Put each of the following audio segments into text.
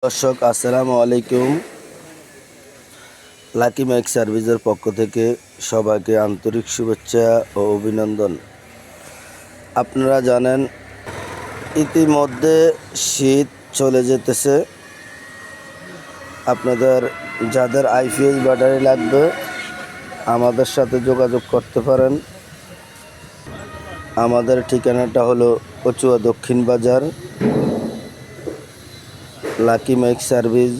দর্শক আসসালামু আলাইকুম। লাকি মাইক সার্ভিসের পক্ষ থেকে সবাইকে আন্তরিক শুভেচ্ছা ও অভিনন্দন। আপনারা জানেন ইতিমধ্যে শীত চলে যেতেছে। আপনাদের যাদের আইপিএস ব্যাটারি লাগবে আমাদের সাথে যোগাযোগ করতে পারেন। আমাদের ঠিকানাটা হলো কচুয়া দক্ষিণ বাজার, লাকি মাইক সার্ভিস।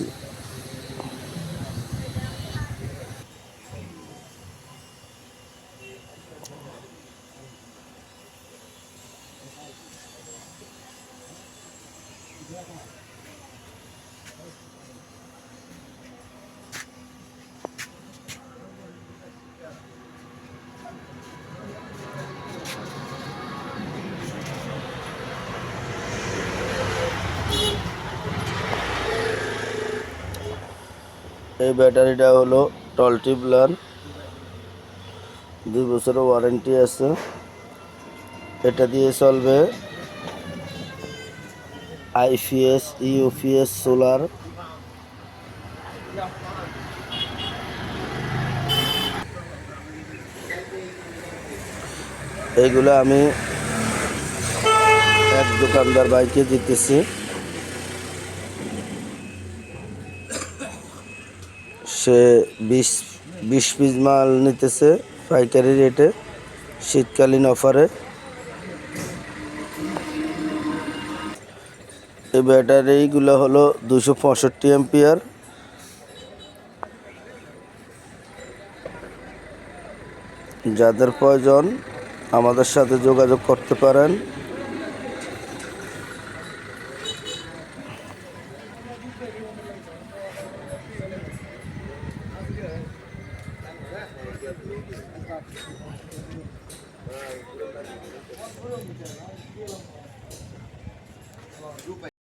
এই ব্যাটারিটা হলো টলটিবলার, 2 বছরের ওয়ারেন্টি আছে। এটা দিয়ে চলবে আইপিএস, ইউপিএস, সোলার। এইগুলো আমি এক দোকানদার বাইকে দিতেছি। সে 20 পিস মাল নিতেছে পাইকারি রেটে, শীতকালীন অফারে। এই ব্যাটারিগুলো হলো 265 এম্পিয়ার। যাদের প্রয়োজন আমাদের সাথে যোগাযোগ করতে পারেন।